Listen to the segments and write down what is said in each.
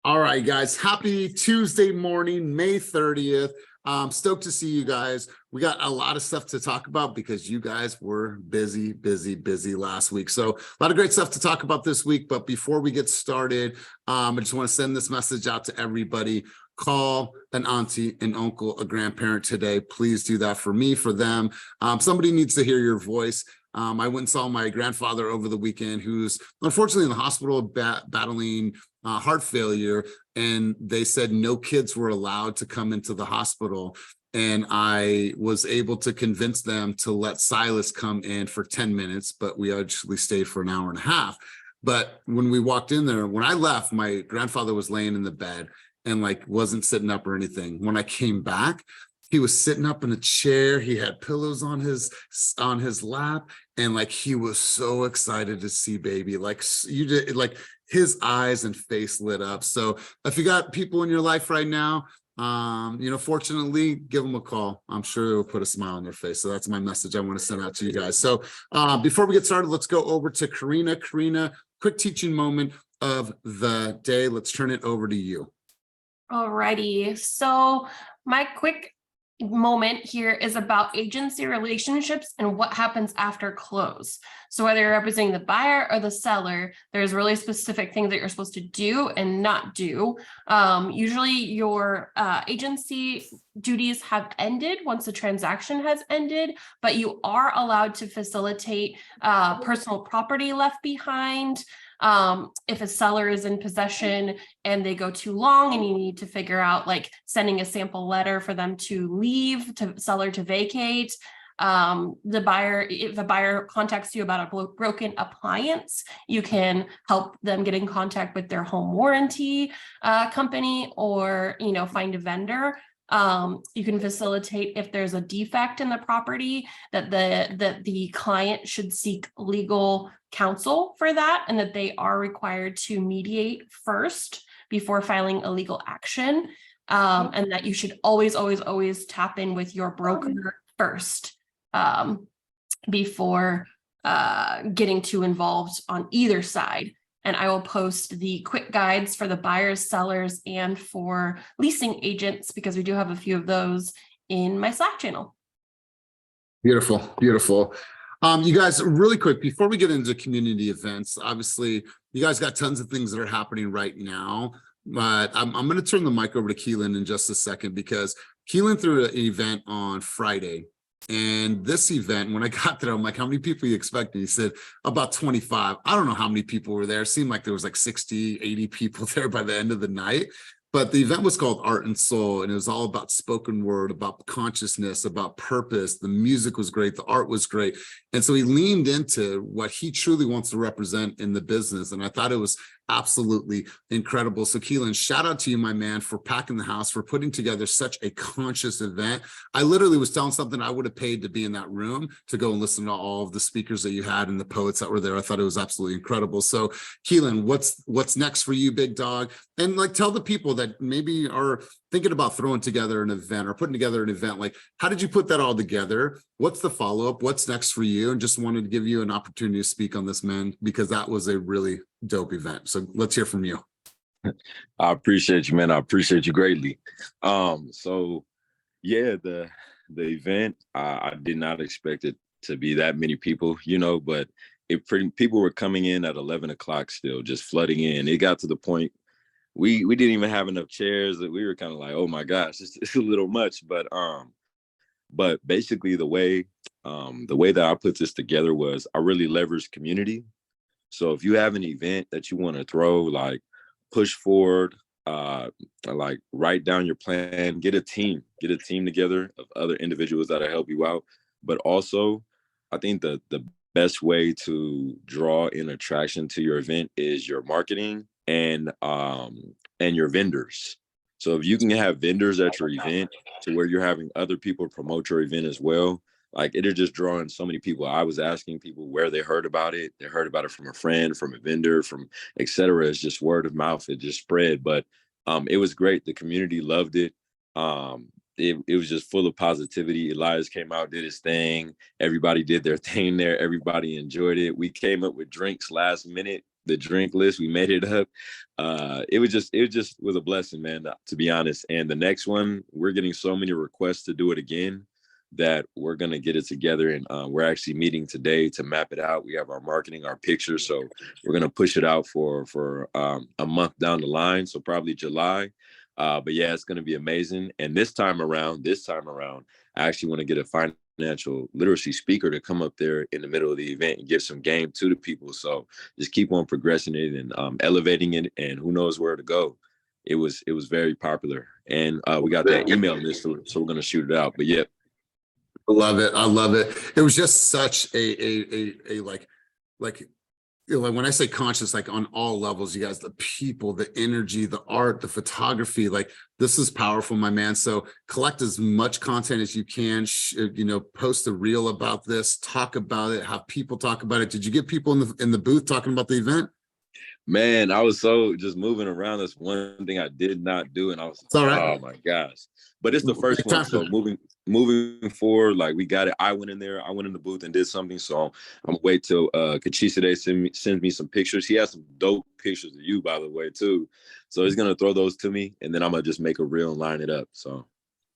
All right, guys. Happy Tuesday morning, May 30th. Stoked to see you guys. We got a lot of stuff to talk about because you guys were busy last week. So a lot of great stuff to talk about this week. But before we get started, I just want to send this message out to everybody. Call an auntie, an uncle, a grandparent today. Please do that for me, for them. Somebody needs to hear your voice. I went and saw my grandfather over the weekend, who's unfortunately in the hospital battling heart failure, and they said no kids were allowed to come into the hospital. And I was able to convince them to let Silas come in for 10 minutes, but we actually stayed for an hour and a half. But when we walked in there, when I left, my grandfather was laying in the bed and wasn't sitting up or anything. When I came back, he was sitting up in a chair. He had pillows on his lap, and he was so excited to see baby. You did, his eyes and face lit up. So if you got people in your life right now, fortunately, give them a call. I'm sure it will put a smile on their face. So that's my message I want to send out to you guys. So before we get started, let's go over to Karina. Karina, quick teaching moment of the day. Let's turn it over to you. Alrighty. So my quick moment here is about agency relationships and what happens after close. So whether you're representing the buyer or the seller, there's really specific things that you're supposed to do and not do. Usually your agency duties have ended once the transaction has ended, but you are allowed to facilitate personal property left behind. If a seller is in possession and they go too long and you need to figure out sending a sample letter for them to leave, to seller to vacate. If the buyer contacts you about a broken appliance, you can help them get in contact with their home warranty company, or find a vendor. You can facilitate if there's a defect in the property that the client should seek legal counsel for that, and that they are required to mediate first before filing a legal action, and that you should always tap in with your broker first before getting too involved on either side. And I will post the quick guides for the buyers, sellers, and for leasing agents, because we do have a few of those in my Slack channel. Beautiful, beautiful. You guys, really quick, before we get into community events, obviously, you guys got tons of things that are happening right now, but I'm going to turn the mic over to Keelan in just a second, because Keelan threw an event on Friday. And this event, when I got there, I'm like, how many people are you expecting? He said, about 25. I don't know how many people were there. It seemed like there was 60, 80 people there by the end of the night. But the event was called Art and Soul, and it was all about spoken word, about consciousness, about purpose. The music was great. The art was great. And so he leaned into what he truly wants to represent in the business. And I thought it was absolutely incredible. So Keelan, shout out to you, my man, for packing the house, for putting together such a conscious event. I literally was telling something I would have paid to be in that room to go and listen to all of the speakers that you had and the poets that were there. I thought it was absolutely incredible. So Keelan, what's next for you, big dog? And tell the people that maybe are thinking about throwing together an event or putting together an event, how did you put that all together? What's the follow-up? What's next for you? And just wanted to give you an opportunity to speak on this, man, because that was a really dope event. So let's hear from you. I appreciate you, man. I appreciate you greatly. So yeah, the event, I did not expect it to be that many people, but people were coming in at 11 o'clock still, just flooding in. It got to the point we didn't even have enough chairs, that we were kind of like, oh my gosh, it's a little much. But basically the way that I put this together was I really leveraged community. So if you have an event that you want to throw, push forward, write down your plan, get a team together of other individuals that'll help you out. But also, I think the best way to draw in attraction to your event is your marketing and your vendors. So if you can have vendors at your event to where you're having other people promote your event as well, it is just drawing so many people. I was asking people where they heard about it. They heard about it from a friend, from a vendor, from et cetera. It's just word of mouth. It just spread. But it was great. The community loved it. It was just full of positivity. Elias came out, did his thing. Everybody did their thing there. Everybody enjoyed it. We came up with drinks last minute. the drink list. We made it up. It just was a blessing, man, to be honest. And the next one, we're getting so many requests to do it again that we're going to get it together. And we're actually meeting today to map it out. We have our marketing, our pictures. So we're going to push it out for a month down the line. So probably July. But yeah, it's going to be amazing. And this time around, I actually want to get a financial literacy speaker to come up there in the middle of the event and give some game to the people. So just keep on progressing it and elevating it, and who knows where to go. It was very popular, and we got that email list, so we're going to shoot it out. But yeah. I love it. I love it. It was just such a like, you know, when I say conscious, like on all levels, you guys, the people, the energy, the art, the photography, like this is powerful, my man. So collect as much content as you can, you know, post a reel about this, talk about it, have people talk about it. Did you get people in the booth talking about the event? Man, I was so just moving around. That's one thing I did not do. And I was all like, right. oh my gosh. But it's the first one. So moving forward, like we got it. I went in there, I went in the booth and did something. So I'm gonna wait till Kachisa today sends me some pictures. He has some dope pictures of you, by the way, too. So he's gonna throw those to me, and then I'm gonna just make a reel and line it up. So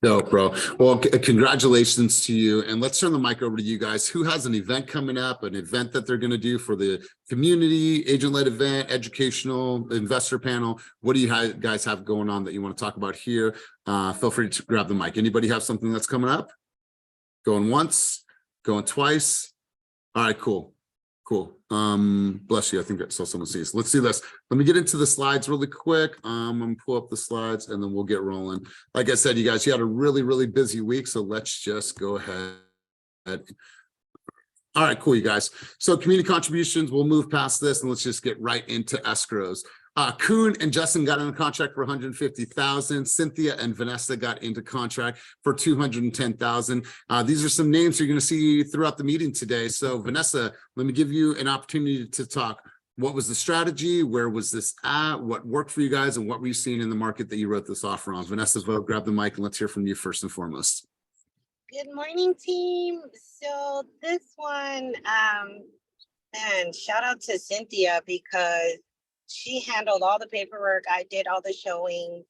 Dope, bro. Well, congratulations to you. And let's turn the mic over to you guys. Who has an event coming up, an event that they're going to do for the community, agent-led event, educational, investor panel? What do you guys have going on that you want to talk about here? Feel free to grab the mic. Anybody have something that's coming up? Going once, going twice. All right, cool. Cool. Bless you. I think I saw someone sees. Let's see this. Let me get into the slides really quick. I'm gonna pull up the slides and then we'll get rolling. Like I said, you guys, you had a really, really busy week. So let's just go ahead. All right, cool, you guys. So community contributions, we'll move past this and let's just get right into escrows. Kuhn and Justin got into contract for 150,000. Cynthia and Vanessa got into contract for 210,000. These are some names you're going to see throughout the meeting today. So Vanessa, let me give you an opportunity to talk. What was the strategy? Where was this at? What worked for you guys? And what were you seeing in the market that you wrote this offer on? Vanessa, grab the mic and let's hear from you first and foremost. Good morning, team. So this one, and shout out to Cynthia because she handled all the paperwork. I did all the showing,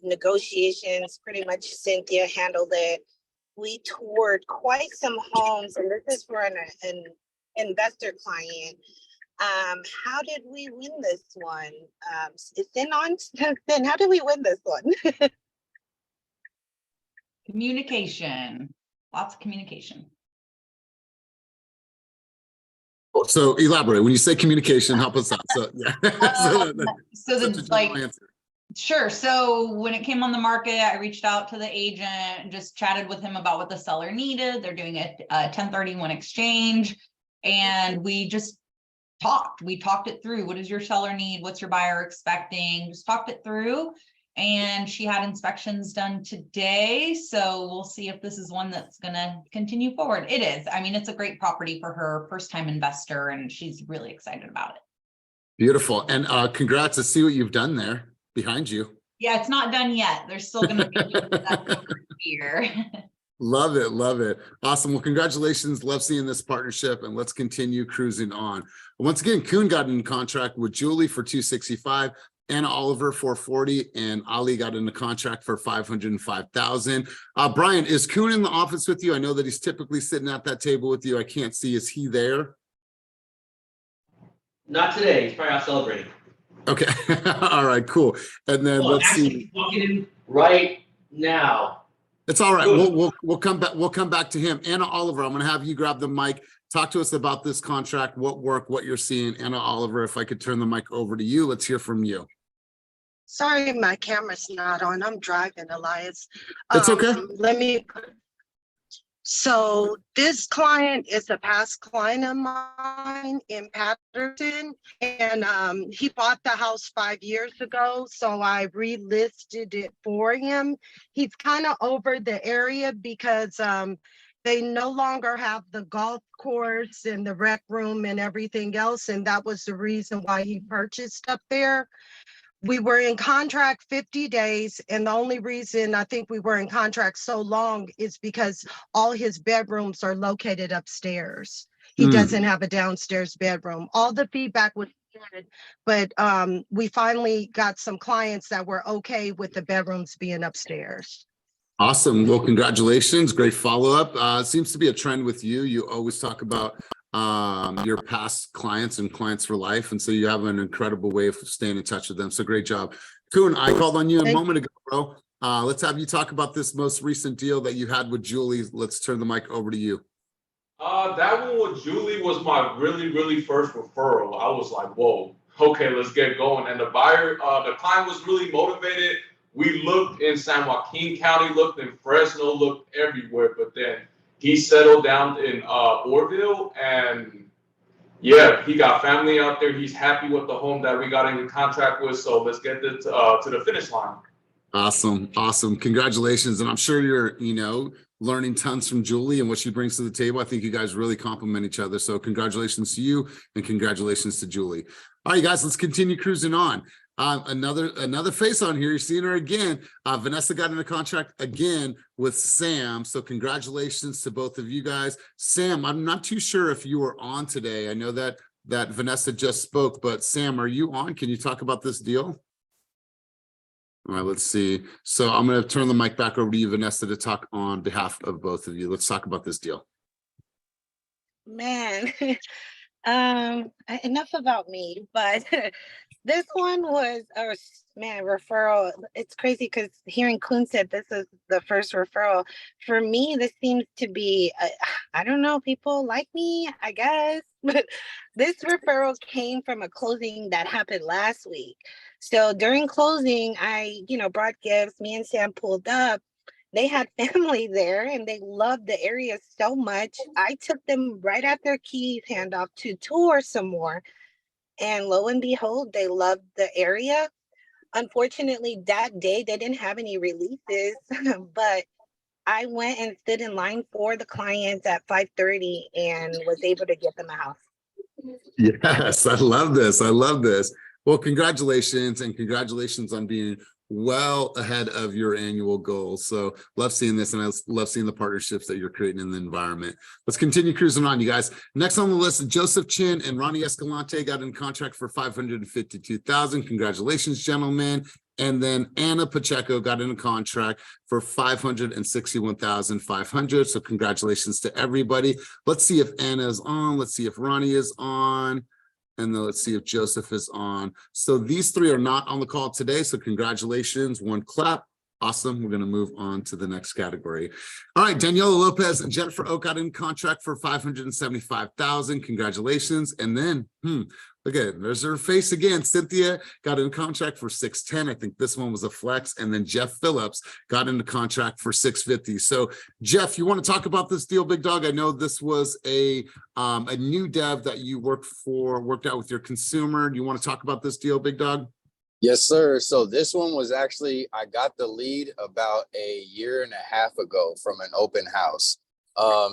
negotiations. Pretty much Cynthia handled it. We toured quite some homes, and this is for an investor client. How did we win this one? Is Finn on? Finn, how did we win this one? Communication, lots of communication. So elaborate. When you say communication, help us out. So yeah. So the like, sure. So when it came on the market, I reached out to the agent and just chatted with him about what the seller needed. They're doing a 1031 exchange, and we just talked. We talked it through. What does your seller need? What's your buyer expecting? Just talked it through. And she had inspections done today. So we'll see if this is one that's going to continue forward. It is. I mean, it's a great property for her, first time investor, and she's really excited about it. Beautiful. And congrats to see what you've done there behind you. Yeah, it's not done yet. There's still going to be that here. Love it. Love it. Awesome. Well, congratulations. Love seeing this partnership, and let's continue cruising on. Once again, Kuhn got in contract with Julie for 265. Anna Oliver 440, and Ali got in the contract for 505,000. Brian, is Kuhn in the office with you? I know that he's typically sitting at that table with you. I can't see. Is he there? Not today. He's probably out celebrating. Okay. All right, cool. And then let's see. He's walking in right now. It's all right. We'll come back. We'll come back to him. Anna Oliver, I'm going to have you grab the mic. Talk to us about this contract, what work, what you're seeing. Anna Oliver, if I could turn the mic over to you, let's hear from you. Sorry, my camera's not on. I'm driving, Elias. It's okay. So this client is a past client of mine in Patterson, and he bought the house 5 years ago. So I relisted it for him. He's kind of over the area because they no longer have the golf course and the rec room and everything else. And that was the reason why he purchased up there. We were in contract 50 days. And the only reason I think we were in contract so long is because all his bedrooms are located upstairs. He doesn't have a downstairs bedroom. All the feedback was did. But we finally got some clients that were okay with the bedrooms being upstairs. Awesome. Well, congratulations. Great follow-up. It seems to be a trend with you. You always talk about your past clients and clients for life. And so you have an incredible way of staying in touch with them. So great job. Kuhn, I called on you a moment ago, bro. Let's have you talk about this most recent deal that you had with Julie. Let's turn the mic over to you. That one with Julie was my really first referral. I was like, whoa, okay, let's get going. And the buyer, the client was really motivated. We looked in San Joaquin County, looked in Fresno, looked everywhere, but then he settled down in Orville, and yeah, he got family out there. He's happy with the home that we got in contract with. So let's get this to the finish line. Awesome. Awesome. Congratulations. And I'm sure you're, learning tons from Julie and what she brings to the table. I think you guys really complement each other. So congratulations to you and congratulations to Julie. All right, guys, let's continue cruising on. Another face on here. You're seeing her again. Vanessa got in a contract again with Sam. So congratulations to both of you guys. Sam, I'm not too sure if you were on today. I know that Vanessa just spoke, but Sam, are you on? Can you talk about this deal? All right, let's see. So I'm going to turn the mic back over to you, Vanessa, to talk on behalf of both of you. Let's talk about this deal. Man, enough about me, but this one was a referral. It's crazy because hearing Kuhn said this is the first referral. For me, this seems to be, I don't know, people like me, I guess, but this referral came from a closing that happened last week. So during closing, I, brought gifts. Me and Sam pulled up. They had family there and they loved the area so much. I took them right at their keys handoff to tour some more. And lo and behold, they loved the area. Unfortunately, that day, they didn't have any releases, but I went and stood in line for the clients at 5:30 and was able to get them a house. Yes, I love this. I love this. Well, congratulations, and congratulations on being well ahead of your annual goals. So love seeing this, and I love seeing the partnerships that you're creating in the environment. Let's continue cruising on, you guys. Next on the list, Joseph Chin and Ronnie Escalante got in contract for $552,000. Congratulations, gentlemen. And then Anna Pacheco got in a contract for $561,500. So congratulations to everybody. Let's see if Anna is on. Let's see if Ronnie is on. And then let's see if Joseph is on. So these three are not on the call today. So congratulations, one clap. Awesome. We're going to move on to the next category. All right, Daniela Lopez and Jennifer Oak got in contract for $575,000. Congratulations. And then, look at it. There's her face again. Cynthia got in contract for $610,000. I think this one was a flex. And then Jeff Phillips got into contract for $650,000. So Jeff, you want to talk about this deal, big dog? I know this was a new dev that you worked out with your consumer. Do you want to talk about this deal, big dog? Yes, sir. So this one was actually, I got the lead about a year and a half ago from an open house.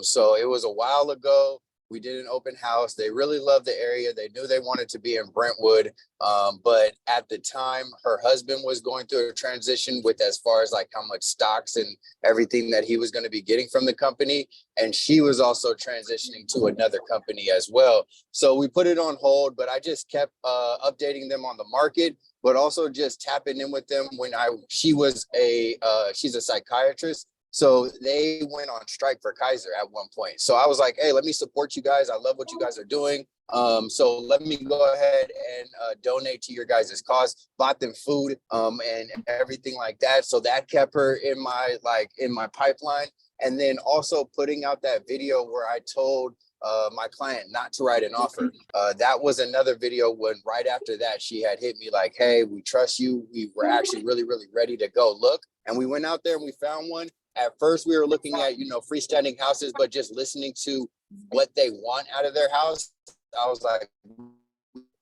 So it was a while ago. We did an open house. They really loved the area. They knew they wanted to be in Brentwood. But at the time, her husband was going through a transition with as far as like how much stocks and everything that he was going to be getting from the company. And she was also transitioning to another company as well. So we put it on hold, but I just kept updating them on the market, but also just tapping in with them when she's a psychiatrist. So they went on strike for Kaiser at one point. So I was like, hey, let me support you guys. I love what you guys are doing. So let me go ahead and donate to your guys' cause. Bought them food and everything like that. So that kept her in my pipeline. And then also putting out that video where I told my client not to write an offer. That was another video when right after that, she had hit me like, hey, we trust you. We were actually really, really ready to go look. And we went out there and we found one. At first we were looking at, freestanding houses, but just listening to what they want out of their house. I was like,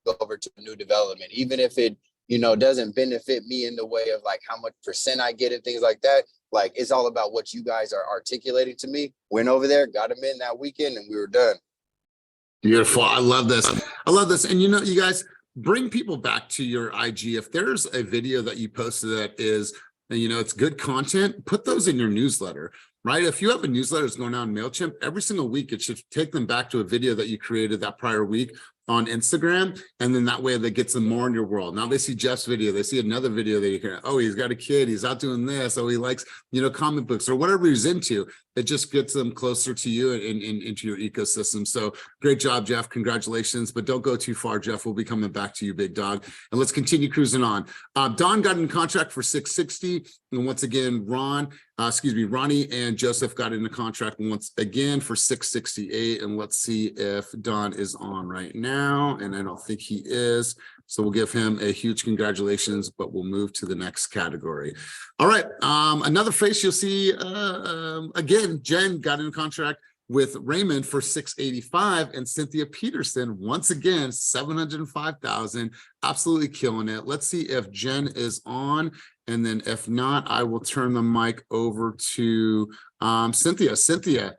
go over to a new development, even if it, doesn't benefit me in the way of like how much % I get and things like that. Like, it's all about what you guys are articulating to me. Went over there, got them in that weekend, and we were done. Beautiful. I love this. I love this. And you guys, bring people back to your IG. If there's a video that you posted that is, it's good content, put those in your newsletter, right? If you have a newsletter that's going on MailChimp, every single week, it should take them back to a video that you created that prior week. on Instagram, and then that way that gets them more in your world. Now they see Jeff's video, they see another video that you can, oh, he's got a kid, he's out doing this, oh, he likes, you know, comic books or whatever he's into. It just gets them closer to you and into your ecosystem. So great job, Jeff. Congratulations, but don't go too far, Jeff. We'll be coming back to you, big dog. And let's continue cruising on. Don got in contract for 660. And once again, Ronnie and Joseph got in a contract once again for 668. And let's see if Don is on right now. And I don't think he is. So we'll give him a huge congratulations, but we'll move to the next category. All right. Another face you'll see again, Jen got in contract with Raymond for 685, and Cynthia Peterson once again 705,000. Absolutely killing it. Let's see if Jen is on, and then if not, I will turn the mic over to Cynthia. Cynthia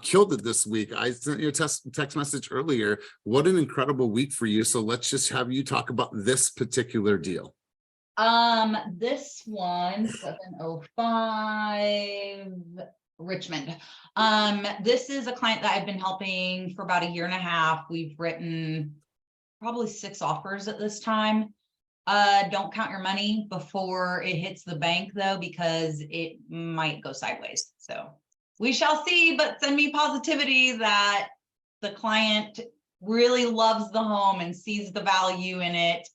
killed it this week. I sent you a text message earlier. What an incredible week for you. So let's just have you talk about this particular deal. This one 705 Richmond. This is a client that I've been helping for about a year and a half. We've written probably 6 offers at this time. Don't count your money before it hits the bank though, because it might go sideways. So we shall see, but send me positivity that the client really loves the home and sees the value in it.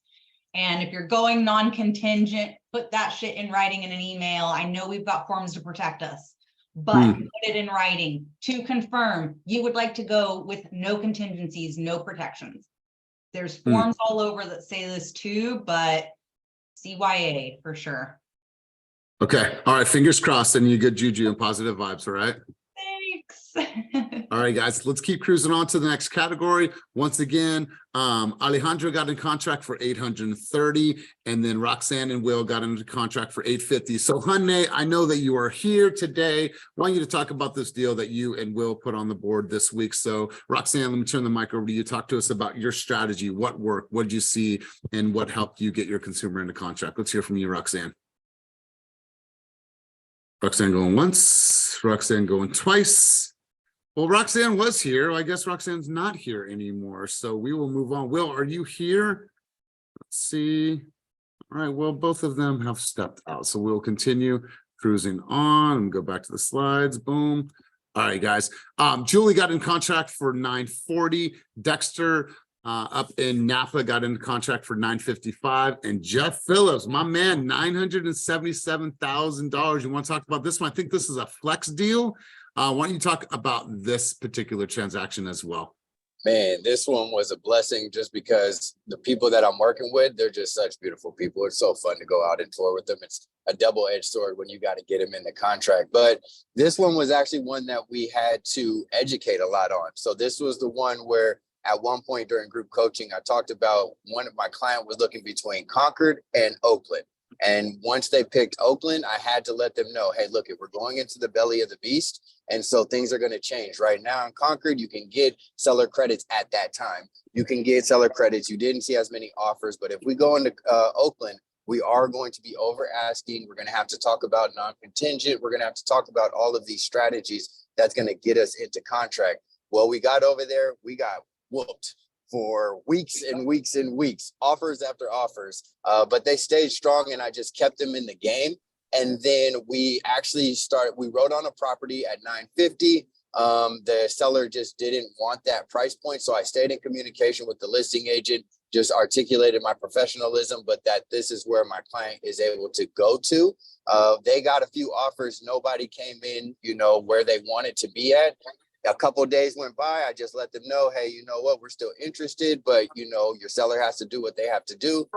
And if you're going non-contingent, put that shit in writing in an email. I know we've got forms to protect us, but put it in writing to confirm you would like to go with no contingencies, no protections. There's forms all over that say this too, but CYA for sure. Okay. All right. Fingers crossed, and you get juju and positive vibes. All right. Thanks. All right, guys, let's keep cruising on to the next category. Once again, Alejandro got in contract for 830, and then Roxanne and Will got into contract for 850. So, Hunne, I know that you are here today. I want you to talk about this deal that you and Will put on the board this week. So, Roxanne, let me turn the mic over to you. Talk to us about your strategy. What worked? What did you see? And what helped you get your consumer into contract? Let's hear from you, Roxanne. Roxanne going once, Roxanne going twice. Well, Roxanne was here. I guess Roxanne's not here anymore. So we will move on. Will, are you here? Let's see. All right, well, both of them have stepped out. So we'll continue cruising on and go back to the slides. Boom. All right, guys. Julie got in contract for 940. Dexter up in Napa got into contract for 955, and Jeff Phillips, my man, $977,000. You want to talk about this one? I think this is a flex deal. Why don't you talk about this particular transaction as well? Man, this one was a blessing just because the people that I'm working with, they're just such beautiful people. It's so fun to go out and tour with them. It's a double-edged sword when you got to get them in the contract. But this one was actually one that we had to educate a lot on. So this was the one where at one point during group coaching, I talked about one of my client was looking between Concord and Oakland. And once they picked Oakland, I had to let them know, hey, look, if we're going into the belly of the beast, and so things are going to change. Right now in Concord, you can get seller credits at that time. You can get seller credits. You didn't see as many offers, but if we go into Oakland, we are going to be over asking. We're going to have to talk about non-contingent. We're going to have to talk about all of these strategies that's going to get us into contract. Well, we got over there, we got whooped for weeks and weeks and weeks, offers after offers, but they stayed strong and I just kept them in the game. And then we actually we wrote on a property at 950. The seller just didn't want that price point. So I stayed in communication with the listing agent, just articulated my professionalism, but that this is where my client is able to go to. They got a few offers. Nobody came in, where they wanted to be at. A couple of days went by. I just let them know, hey, you know what, we're still interested, but your seller has to do what they have to do.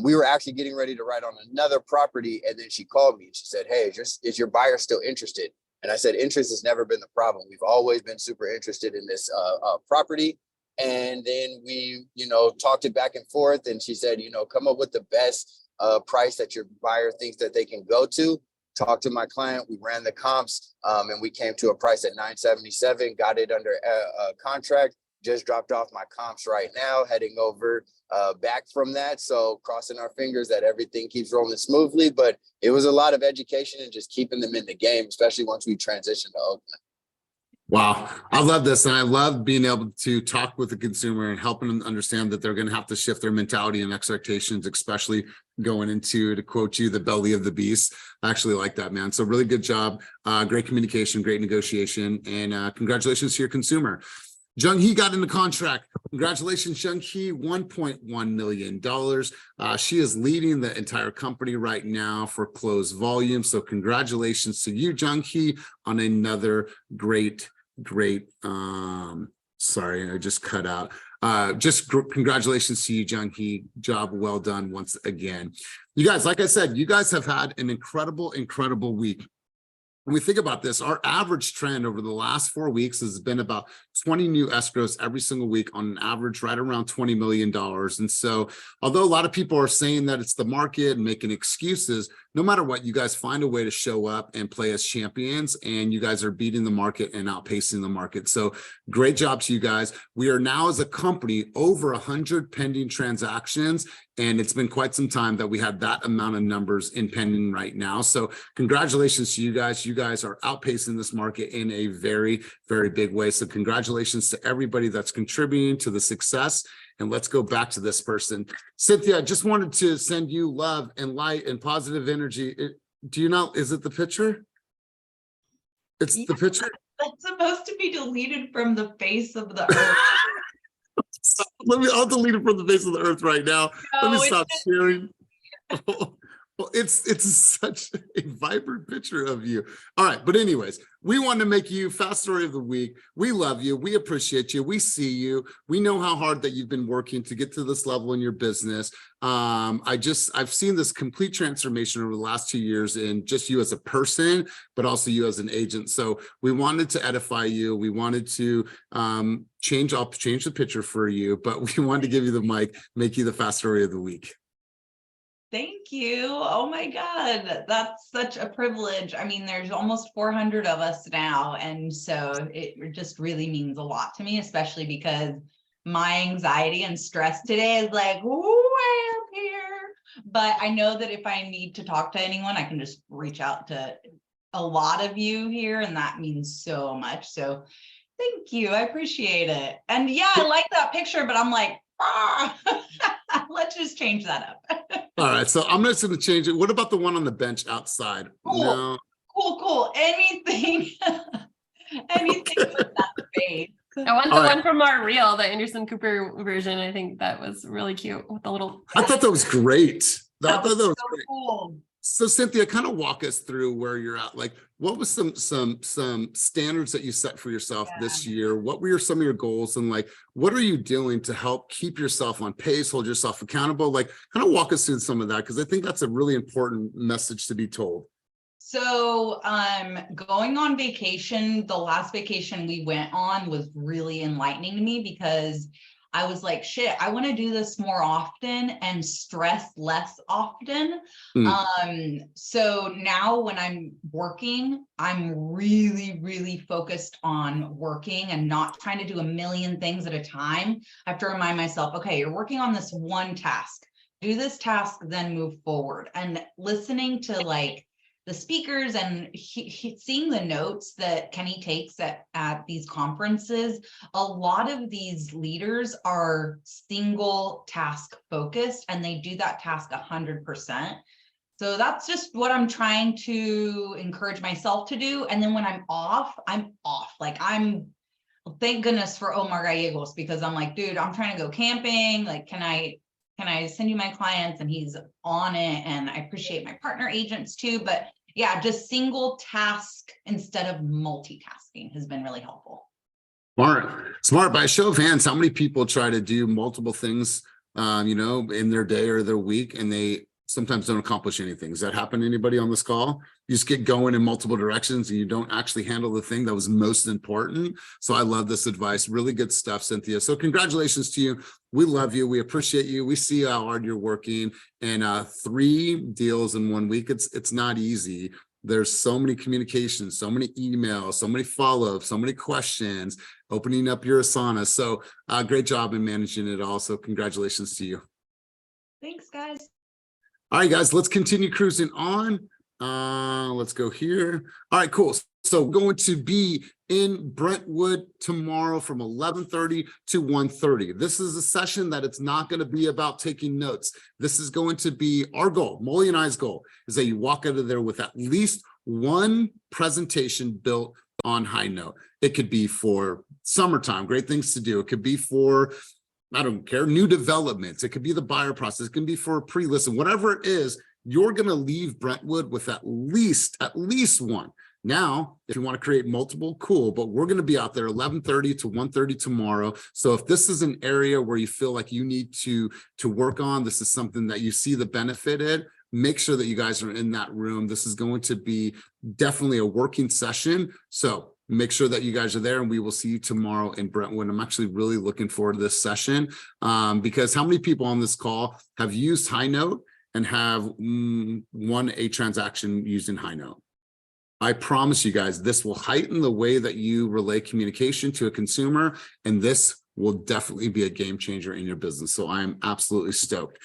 We were actually getting ready to write on another property, and then she called me and she said, hey, is your buyer still interested? And I said, interest has never been the problem. We've always been super interested in this property. And then we, talked it back and forth, and she said, come up with the best price that your buyer thinks that they can go to. Talked to my client, we ran the comps, and we came to a price at 977, got it under a contract, just dropped off my comps right now, heading over back from that. So crossing our fingers that everything keeps rolling smoothly, but it was a lot of education and just keeping them in the game, especially once we transitioned to Oakland. Wow, I love this. And I love being able to talk with the consumer and helping them understand that they're going to have to shift their mentality and expectations, especially going into, to quote you, the belly of the beast. I actually like that, man. So really good job. Great communication, great negotiation, and congratulations to your consumer. Jung Hee got in the contract. Congratulations, Jung Hee, $1.1 million. She is leading the entire company right now for closed volume. So congratulations to you, Jung Hee, on another great, sorry, I just cut out. Congratulations to you, Jung Hee. Job well done once again. You guys, like I said, you guys have had an incredible week. When we think about this, our average trend over the last 4 weeks has been about 20 new escrows every single week, on an average right around $20 million. And so although a lot of people are saying that it's the market and making excuses, no matter what, you guys find a way to show up and play as champions, and you guys are beating the market and outpacing the market. So great job to you guys. We are now as a company over 100 pending transactions, and it's been quite some time that we had that amount of numbers in pending right now. So congratulations to you guys. You guys are outpacing this market in a very, very big way. So congratulations to everybody that's contributing to the success. And let's go back to this person. Cynthia, I just wanted to send you love and light and positive energy. Do you know, is it the picture? It's the picture? That's supposed to be deleted from the face of the earth. I'll delete it from the face of the earth right now. No, Let me stop sharing. Well, it's such a vibrant picture of you. All right, but anyways, we want to make you Fast Story of the Week. We love you. We appreciate you. We see you. We know how hard that you've been working to get to this level in your business. I've seen this complete transformation over the last 2 years in just you as a person, but also you as an agent. So we wanted to edify you. We wanted to change the picture for you, but we wanted to give you the mic, make you the Fast Story of the Week. Thank you. Oh my God, that's such a privilege. I mean, there's almost 400 of us now. And so it just really means a lot to me, especially because my anxiety and stress today is like way up here. But I know that if I need to talk to anyone, I can just reach out to a lot of you here. And that means so much. So thank you. I appreciate it. And yeah, I like that picture, but I'm like, let's just change that up. All right, so I'm just going to change it. What about the one on the bench outside? Cool. No. Cool. Anything with that face. I want the one from our reel, the Anderson Cooper version. I think that was really cute with the little. I thought that was great. I thought that was so great. Cool. So Cynthia, kind of walk us through where you're at. Like, what was some standards that you set for yourself this year? What were some of your goals, and like, what are you doing to help keep yourself on pace, hold yourself accountable? Like, kind of walk us through some of that, because I think that's a really important message to be told. So going on vacation, the last vacation we went on was really enlightening to me, because I was like, shit, I want to do this more often and stress less often. So now when I'm working, I'm really focused on working and not trying to do a million things at a time. I have to remind myself, okay, you're working on this one task. Do this task, then move forward. And listening to like the speakers and seeing the notes that Kenny takes at these conferences, a lot of these leaders are single task focused, and they do that task 100%. So that's just what I'm trying to encourage myself to do. And then when I'm off. Like thank goodness for Omar Gallegos, because I'm like, dude, I'm trying to go camping. Like, can I send you my clients? And he's on it. And I appreciate my partner agents too. But yeah, just single task instead of multitasking has been really helpful. Smart. By a show of hands, how many people try to do multiple things, in their day or their week, and they sometimes don't accomplish anything? Does that happen to anybody on this call? You just get going in multiple directions and you don't actually handle the thing that was most important. So I love this advice. Really good stuff, Cynthia. So congratulations to you. We love you. We appreciate you. We see how hard you're working, and 3 deals in 1 week. It's not easy. There's so many communications, so many emails, so many follow-ups, so many questions, opening up your Asana. So great job in managing it all. So congratulations to you. Thanks, guys. All right, guys, let's continue cruising on. Let's go here. All right, cool. So we're going to be in Brentwood tomorrow from 11:30 to 1:30. This is a session that it's not going to be about taking notes. This is going to be our goal. Molly and I's goal is that you walk out of there with at least one presentation built on high note. It could be for summertime, great things to do. It could be for, I don't care, new developments. It could be the buyer process. It can be for a pre-listen, whatever it is. You're going to leave Brentwood with at least one. Now, if you want to create multiple, cool, but we're going to be out there 11:30 to 1:30 tomorrow. So if this is an area where you feel like you need to work on, this is something that you see the benefit in, make sure that you guys are in that room. This is going to be definitely a working session. So make sure that you guys are there, and we will see you tomorrow in Brentwood. I'm actually really looking forward to this session because how many people on this call have used High Note and have won a transaction using High Note? I promise you guys, this will heighten the way that you relay communication to a consumer, and this will definitely be a game changer in your business. So I'm absolutely stoked.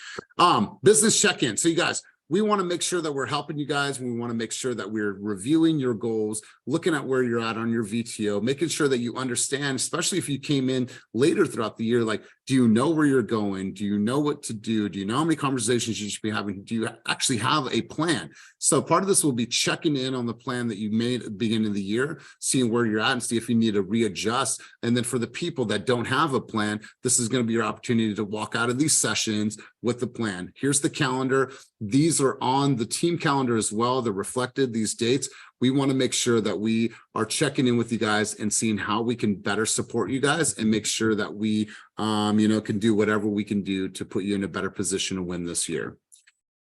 Business check-in. So you guys, we want to make sure that we're helping you guys. We want to make sure that we're reviewing your goals, looking at where you're at on your VTO, making sure that you understand, especially if you came in later throughout the year, like, do you know where you're going? Do you know what to do? Do you know how many conversations you should be having? Do you actually have a plan? So part of this will be checking in on the plan that you made at the beginning of the year, seeing where you're at and see if you need to readjust. And then for the people that don't have a plan, this is going to be your opportunity to walk out of these sessions with the plan. Here's the calendar. These are on the team calendar as well. They're reflected, these dates. We want to make sure that we are checking in with you guys and seeing how we can better support you guys and make sure that we, can do whatever we can do to put you in a better position to win this year.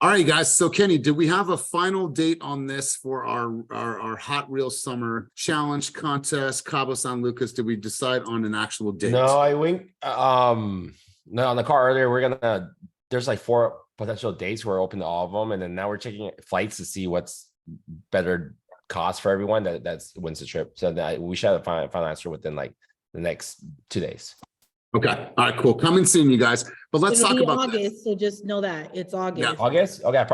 All right, guys. So Kenny, did we have a final date on this for our Hot Reel Summer Challenge contest, Cabo San Lucas? Did we decide on an actual date? No, I wink. No, on the call earlier, there's like 4 potential dates. We're open to all of them. And then now we're checking flights to see what's better cost for everyone that wins the trip. So that we should have a final answer within like the next 2 days. Okay. All right, cool. Coming soon, you guys. But let's talk about August. this. So just know that it's August. Yeah. August? Okay.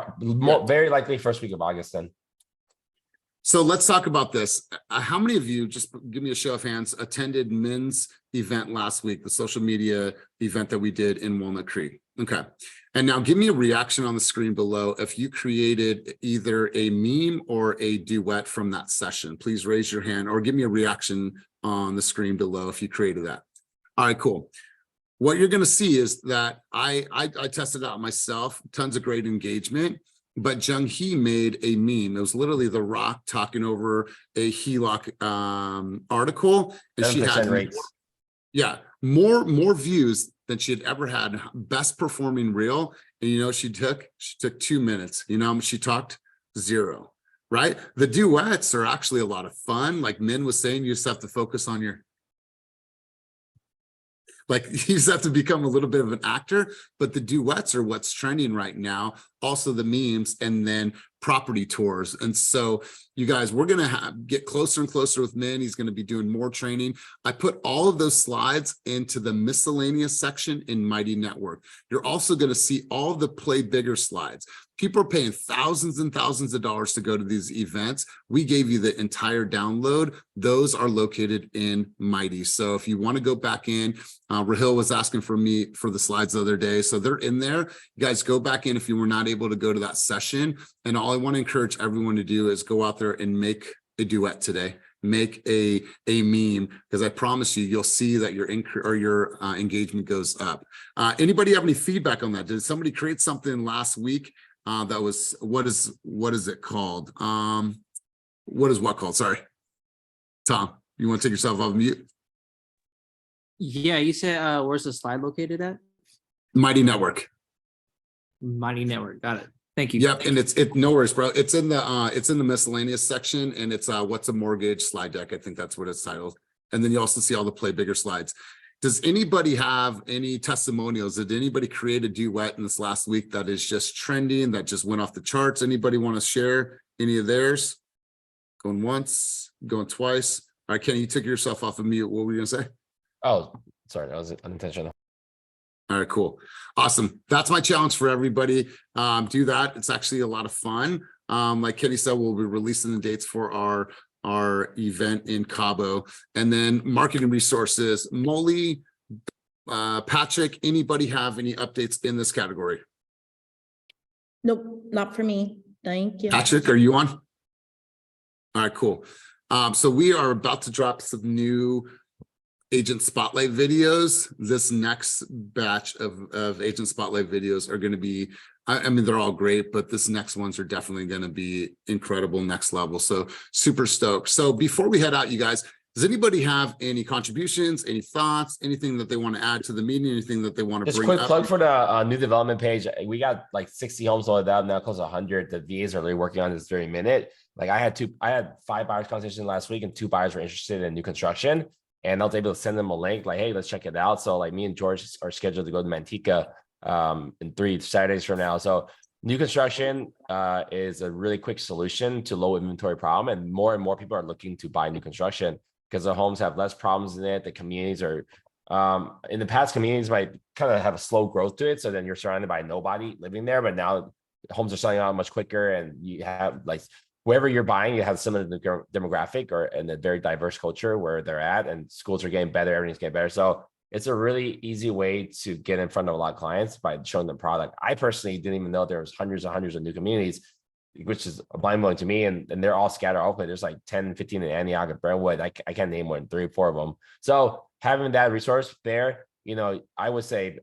Very likely first week of August then. So let's talk about this. How many of you, just give me a show of hands, attended Min's event last week, the social media event that we did in Walnut Creek? Okay. And now give me a reaction on the screen below if you created either a meme or a duet from that session. Please raise your hand or give me a reaction on the screen below if you created that. All right, cool. What you're going to see is that I tested out myself, tons of great engagement, but Jung Hee made a meme. It was literally The Rock talking over a HELOC article. And she had more views than she had ever had. Best performing reel. And you know what she took? She took 2 minutes. You know how much she talked? 0, right? The duets are actually a lot of fun. Like Min was saying, you just have to focus on your, like you just have to become a little bit of an actor, but the duets are what's trending right now. Also the memes and then property tours. And so you guys, we're going to get closer and closer with Min. He's going to be doing more training. I put all of those slides into the miscellaneous section in Mighty Network. You're also going to see all the Play Bigger slides. People are paying thousands and thousands of dollars to go to these events. We gave you the entire download. Those are located in Mighty. So if you want to go back in, Rahil was asking for me for the slides the other day. So they're in there. You guys go back in if you were not able to go to that session. And all I want to encourage everyone to do is go out there and make a duet today. Make a meme, because I promise you, you'll see that your engagement goes up. Anybody have any feedback on that? Did somebody create something last week? That was, what is it called? What is what called? Sorry. Tom, you want to take yourself off mute? Yeah, you said where's the slide located at? Mighty Network. Mighty Network. Got it. Thank you. Yep, and it's no worries, bro. It's in the miscellaneous section, and it's what's a mortgage slide deck. I think that's what it's titled. And then you also see all the Play Bigger slides. Does anybody have any testimonials? Did anybody create a duet in this last week that is just trending, that just went off the charts? Anybody want to share any of theirs? Going once, going twice. All right, Kenny, you took yourself off of mute. What were you gonna say? Oh, sorry, that was unintentional. All right, cool. Awesome. That's my challenge for everybody. Do that. It's actually a lot of fun. Like Kenny said, we'll be releasing the dates for our event in Cabo. And then marketing resources, Molly, Patrick, anybody have any updates in this category? Nope, not for me. Thank you. Patrick, are you on? All right, cool. So we are about to drop some new agent spotlight videos. This next batch of agent spotlight videos are going to be, I mean, they're all great, but this next ones are definitely going to be incredible, next level. So super stoked. So before we head out, you guys, does anybody have any contributions, any thoughts, anything that they want to add to the meeting, anything that they want to Just bring quick up? plug for the new development page. We got like 60 homes loaded up, now close to 100. The VAs are really working on this very minute. Like I had 5 buyers consultation last week, and 2 buyers were interested in new construction. And I was able to send them a link like, hey, let's check it out. So like me and George are scheduled to go to Manteca in 3 Saturdays from now. So new construction is a really quick solution to low inventory problem. And more people are looking to buy new construction because the homes have less problems in it. The communities are, in the past, communities might kind of have a slow growth to it. So then you're surrounded by nobody living there, but now homes are selling out much quicker, and you have like, wherever you're buying, you have similar demographic and a very diverse culture where they're at, and schools are getting better, everything's getting better. So it's a really easy way to get in front of a lot of clients by showing them product. I personally didn't even know there was hundreds and hundreds of new communities, which is mind-blowing to me, and they're all scattered all over. There's like 10, 15 in Antioch and Brentwood. I can't name more than 3 or 4 of them. So having that resource there, you know, I would say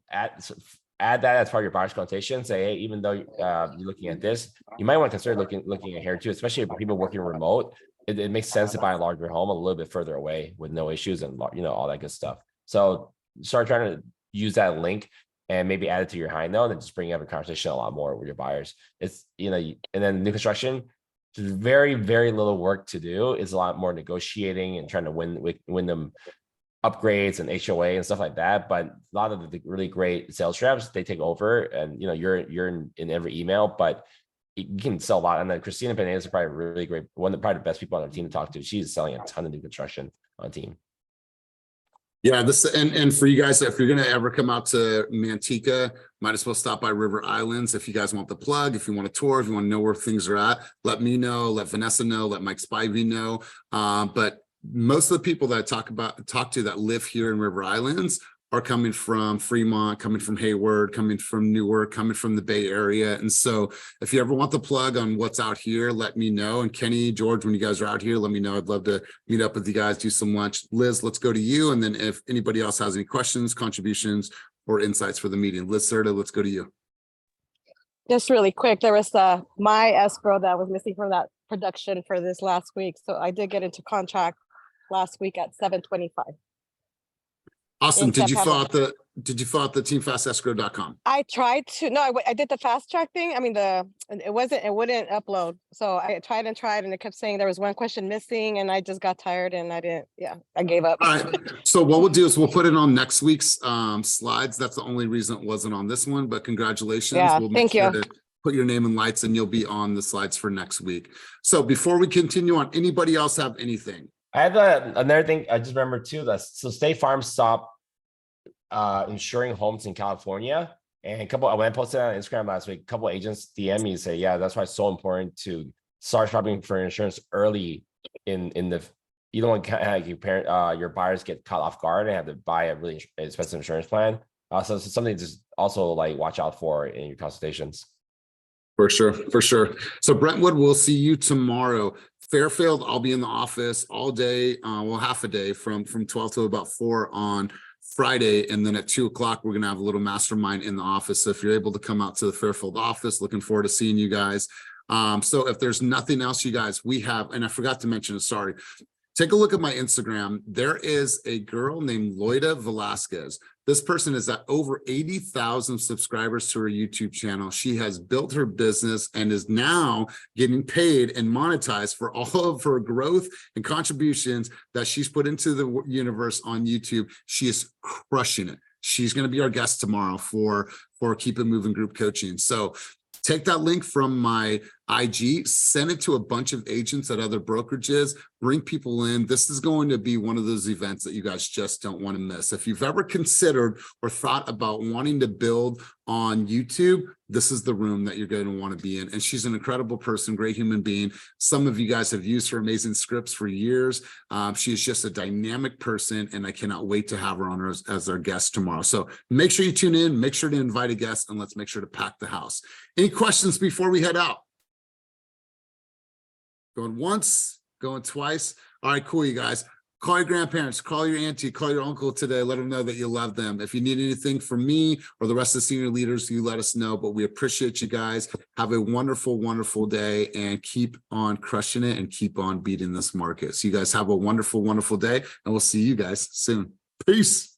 add that as part of your buyer's consultation. Say, hey, even though you're looking at this, you might want to consider looking at here too, especially for people working remote. It makes sense to buy a larger home a little bit further away with no issues and, you know, all that good stuff. So start trying to use that link and maybe add it to your high note and just bring up a conversation a lot more with your buyers. It's, you know, and then new construction, there's very, very little work to do. It's a lot more negotiating and trying to win them upgrades and HOA and stuff like that. But a lot of the really great sales reps, they take over, and you know, you're in every email, but you can sell a lot. And then Christina Penez is probably really great, probably the best people on our team to talk to. She's selling a ton of new construction on team. Yeah, this and for you guys, if you're gonna ever come out to Manteca, might as well stop by River Islands. If you guys want the plug, if you want a tour, if you want to know where things are at, let me know, let Vanessa know, let Mike Spivey know. But most of the people that I talk to that live here in River Islands are coming from Fremont, coming from Hayward, coming from Newark, coming from the Bay Area. And so if you ever want the plug on what's out here, let me know. And Kenny, George, when you guys are out here, let me know. I'd love to meet up with you guys, do some lunch. Liz, let's go to you. And then if anybody else has any questions, contributions, or insights for the meeting, Liz Serta, let's go to you. Just really quick, there was my escrow that was missing from that production for this last week. So I did get into contract last week at 7:25. Awesome. Did you fill out the teamfastescrow.com? I tried to, no, I did the fast track thing. I mean, it wouldn't upload. So I tried and it kept saying there was one question missing, and I just got tired and I gave up. All right. So what we'll do is we'll put it on next week's slides. That's the only reason it wasn't on this one, but congratulations. Yeah, we'll thank you. To put your name in lights and you'll be on the slides for next week. So before we continue on, anybody else have anything? I have another thing I just remember too. So State Farm stopped insuring homes in California, and when I posted on Instagram last week, a couple of agents DM me and say, yeah, that's why it's so important to start shopping for insurance early in the, you don't want your buyers get caught off guard and have to buy a really expensive insurance plan. So it's something to just also like watch out for in your consultations. For sure, for sure. So Brentwood, we'll see you tomorrow. Fairfield, I'll be in the office all day, well, half a day from 12 to about 4 on Friday. And then at 2 o'clock, we're going to have a little mastermind in the office. So if you're able to come out to the Fairfield office, looking forward to seeing you guys. So if there's nothing else, you guys, we have, and I forgot to mention it, sorry. Take a look at my Instagram. There is a girl named Loida Velasquez. This person is at over 80,000 subscribers to her YouTube channel. She has built her business and is now getting paid and monetized for all of her growth and contributions that she's put into the universe on YouTube. She is crushing it. She's going to be our guest tomorrow for Keep It Moving group coaching. So take that link from my IG, send it to a bunch of agents at other brokerages, bring people in. This is going to be one of those events that you guys just don't want to miss. If you've ever considered or thought about wanting to build on YouTube, this is the room that you're going to want to be in. And she's an incredible person, great human being. Some of you guys have used her amazing scripts for years. She is just a dynamic person, and I cannot wait to have her on as our guest tomorrow. So make sure you tune in, make sure to invite a guest, and let's make sure to pack the house. Any questions before we head out? Going once, going twice. All right, cool, you guys. Call your grandparents, call your auntie, call your uncle today. Let them know that you love them. If you need anything from me or the rest of the senior leaders, you let us know. But we appreciate you guys. Have a wonderful, wonderful day, and keep on crushing it and keep on beating this market. So you guys have a wonderful, wonderful day, and we'll see you guys soon. Peace.